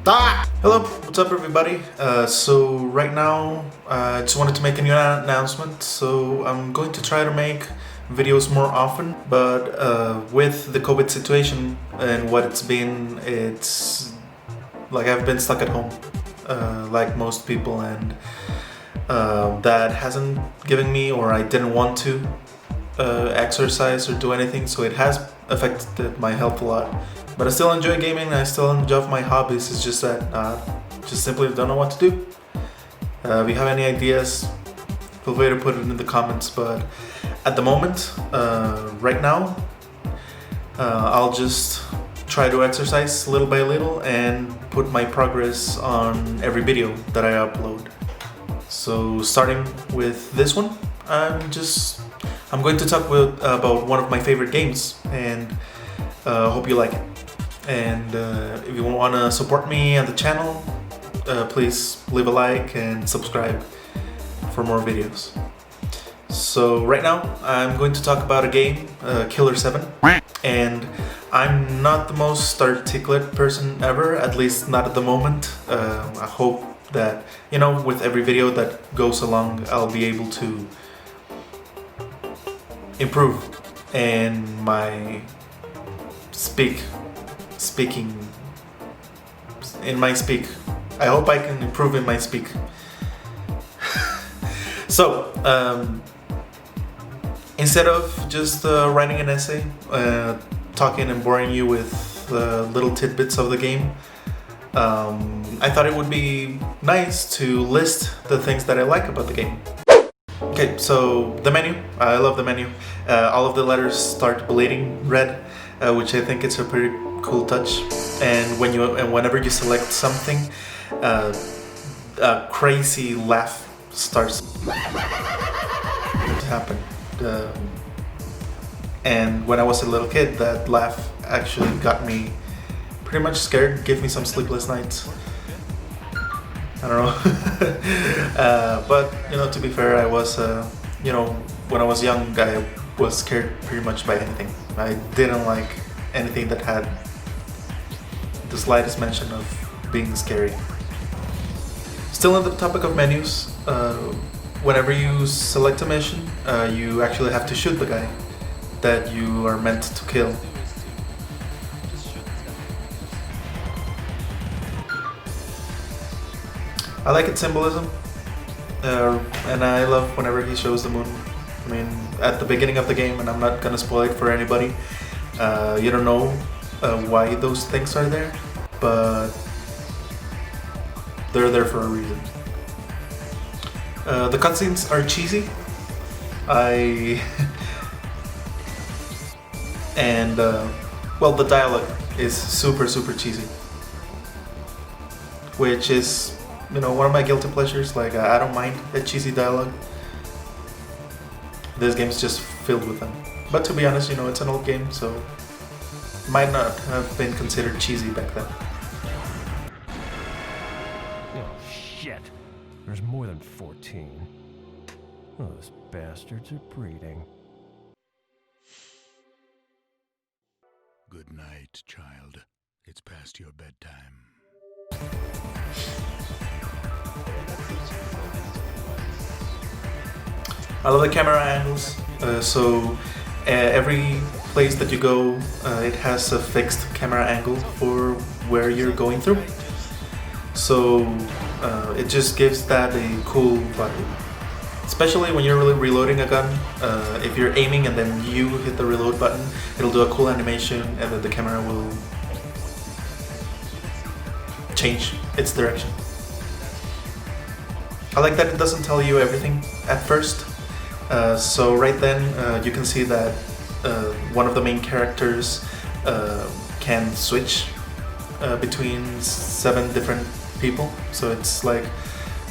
Hello, what's up everybody? So right now I just wanted to make a new announcement. So I'm going to try to make videos more often, but with the COVID situation and what it's been, it's like I've been stuck at home like most people, and that hasn't given me, or I didn't want to exercise or do anything, so it has affected my health a lot. But I still enjoy gaming, I still enjoy my hobbies. It's just that just simply don't know what to do. If you have any ideas, feel free to put it in the comments. But at the moment, right now, I'll just try to exercise little by little and put my progress on every video that I upload. So starting with this one, I'm going to talk about one of my favorite games, and hope you like it. And if you want to support me and the channel, please leave a like and subscribe for more videos. So right now I'm going to talk about a game, Killer 7, and I'm not the most articulate person ever, at least not at the moment. I hope that, you know, with every video that goes along, I'll be able to improve in my speaking. I hope I can improve in my speak. So instead of just writing an essay, talking and boring you with little tidbits of the game, I thought it would be nice to list the things that I like about the game. Okay, so the menu. I love the menu. All of the letters start bleeding red, which I think it's a pretty cool touch. And whenever you select something, a crazy laugh starts to happen. And when I was a little kid, that laugh actually got me pretty much scared, gave me some sleepless nights. I don't know. But you know, to be fair, I was you know, when I was young, I was scared pretty much by anything. I didn't like anything that had the slightest mention of being scary. Still on the topic of menus, whenever you select a mission, you actually have to shoot the guy that you are meant to kill. I like its symbolism, and I love whenever he shows the moon. I mean, at the beginning of the game, and I'm not gonna spoil it for anybody, you don't know why those things are there, but they're there for a reason. The cutscenes are cheesy. And well, the dialogue is super cheesy, which is, you know, one of my guilty pleasures. Like, I don't mind a cheesy dialogue. This game's just filled with them. But to be honest, you know, it's an old game, so might not have been considered cheesy back then. Oh shit. There's more than 14. Those bastards are breeding. Good night, child. It's past your bedtime. I love the camera angles. So every place that you go, it has a fixed camera angle for where you're going through. So it just gives that a cool vibe. Especially when you're really reloading a gun. If you're aiming and then you hit the reload button, it'll do a cool animation, and then the camera will change its direction. I like that it doesn't tell you everything at first. So right then you can see that one of the main characters can switch between 7 different people. So it's like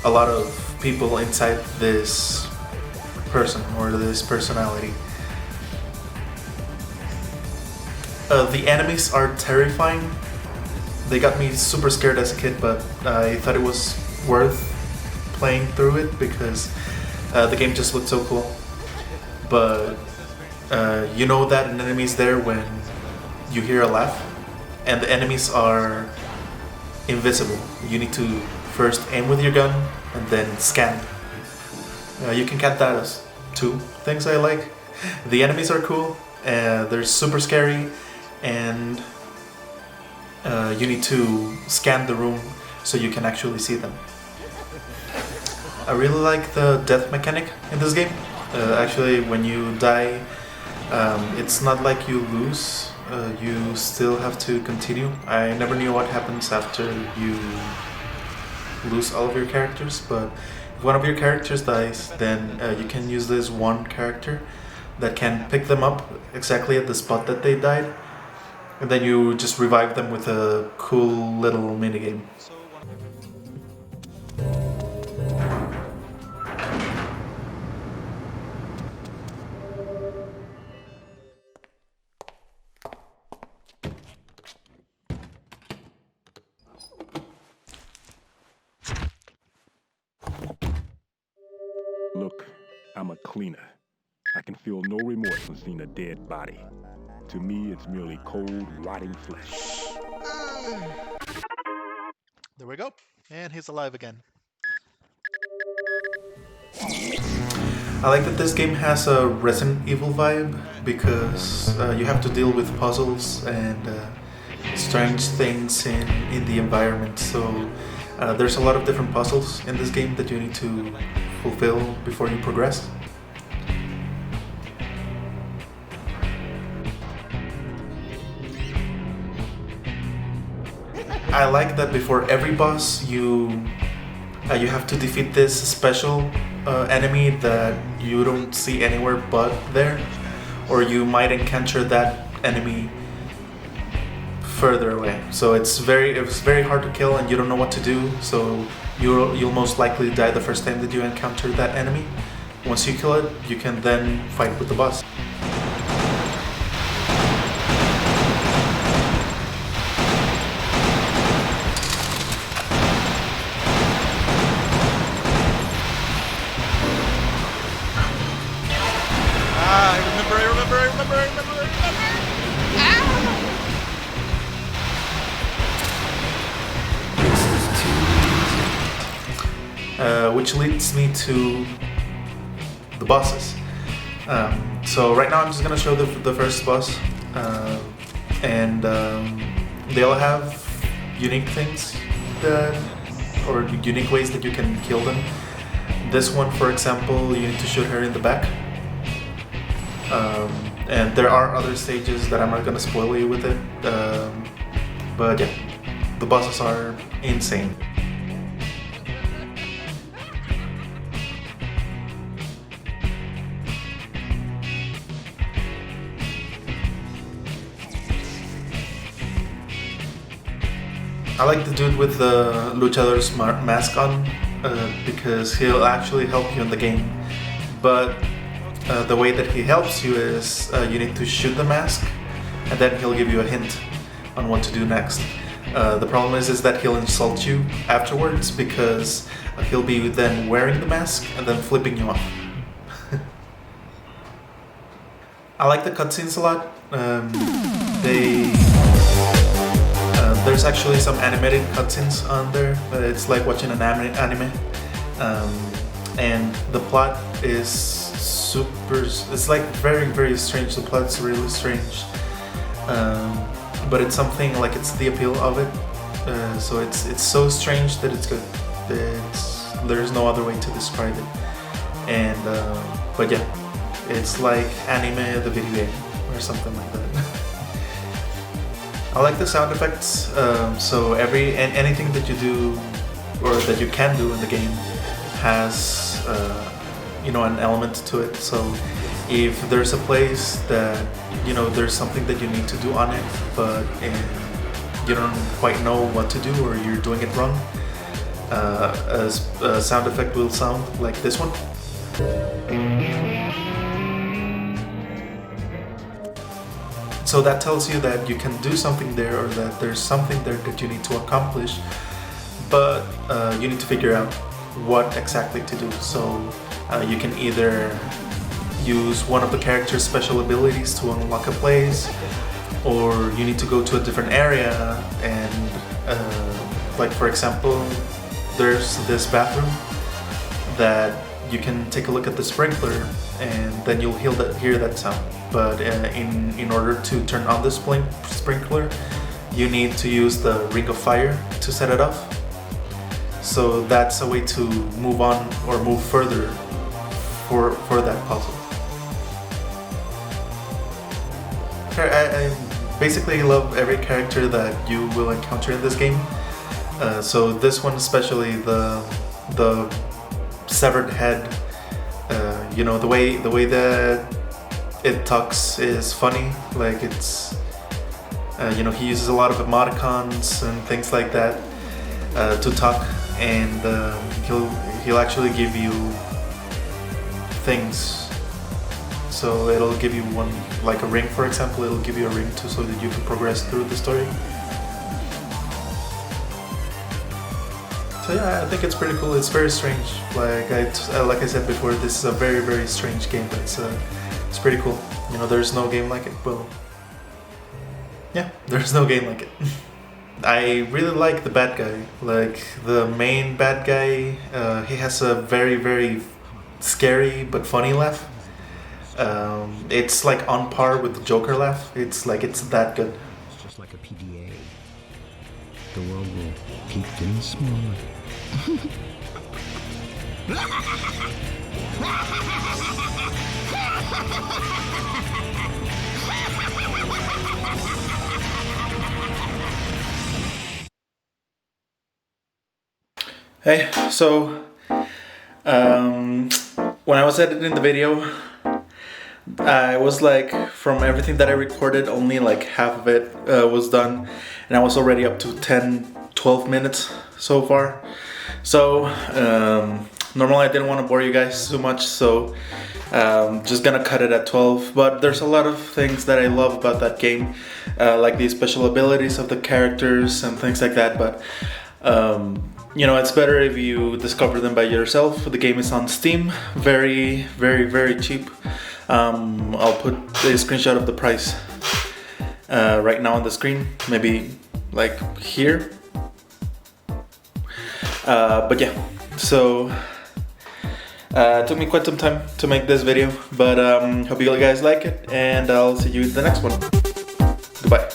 a lot of people inside this person or this personality. The enemies are terrifying. They got me super scared as a kid, but I thought it was worth playing through it because the game just looked so cool. But you know that an enemy's there when you hear a laugh, and the enemies are invisible. You need to first aim with your gun and then scan. You can count that as 2 things I like. The enemies are cool, they're super scary, and you need to scan the room so you can actually see them. I really like the death mechanic in this game. Actually, when you die, it's not like you lose, you still have to continue. I never knew what happens after you lose all of your characters, but if one of your characters dies, then you can use this one character that can pick them up exactly at the spot that they died, and then you just revive them with a cool little minigame. Look, I'm a cleaner. I can feel no remorse when seeing a dead body. To me, it's merely cold, rotting flesh. There we go. And he's alive again. I like that this game has a Resident Evil vibe because you have to deal with puzzles and strange things in the environment. So there's a lot of different puzzles in this game that you need to fulfill before you progress. I like that before every boss you have to defeat this special enemy that you don't see anywhere but there, or you might encounter that enemy further away. So it's very hard to kill and you don't know what to do, so you'll most likely die the first time that you encounter that enemy. Once you kill it, you can then fight with the boss. I remember. Which leads me to the bosses. So right now I'm just gonna show the first boss, and they all have unique things or unique ways that you can kill them. This one, for example, you need to shoot her in the back. And there are other stages that I'm not gonna spoil you with it, but yeah, the bosses are insane. I like the dude with the luchador's mask on because he'll actually help you in the game, but the way that he helps you is you need to shoot the mask and then he'll give you a hint on what to do next. The problem is that he'll insult you afterwards because he'll be then wearing the mask and then flipping you off. I like the cutscenes a lot. There's actually some animated cutscenes on there. It's like watching an anime. And the plot is it's like very strange. The plot's really strange. But it's something like it's the appeal of it. So it's so strange that it's good. There's no other way to describe it. And but yeah, it's like anime the video game or something like that. I like the sound effects. So anything that you do or that you can do in the game has an element to it. So if there's a place that there's something that you need to do on it, but you don't quite know what to do or you're doing it wrong, a sound effect will sound like this one. So that tells you that you can do something there or that there's something there that you need to accomplish, but you need to figure out what exactly to do. So you can either use one of the character's special abilities to unlock a place, or you need to go to a different area and Like for example, there's this bathroom that you can take a look at the sprinkler, and then you'll hear that sound. But in order to turn on the sprinkler, you need to use the ring of fire to set it off. So that's a way to move on or move further for that puzzle. I basically love every character that you will encounter in this game. So this one especially, the severed head. You know, the way that it talks is funny. Like it's, you know, he uses a lot of emoticons and things like that to talk, and he'll actually give you things. So it'll give you one, like a ring, for example. It'll give you a ring too, so that you can progress through the story. So yeah, I think it's pretty cool. It's very strange. Like I said before, this is a very, very strange game, but it's pretty cool. You know, there's no game like it. Well, yeah, there's no game like it. I really like the bad guy. Like the main bad guy, he has a very, very scary but funny laugh. It's like on par with the Joker laugh. It's that good. It's just like a PDA. The world will keep getting smaller. Hey, so when I was editing the video, I was like, from everything that I recorded, only like half of it was done, and I was already up to 10-12 minutes so far. So normally I didn't want to bore you guys too much, so just gonna cut it at 12. But there's a lot of things that I love about that game, like the special abilities of the characters and things like that. But you know, it's better if you discover them by yourself. The game is on Steam, very, very, very cheap. I'll put a screenshot of the price right now on the screen, maybe like here. But yeah, so it took me quite some time to make this video, but hope you guys like it, and I'll see you in the next one. Goodbye.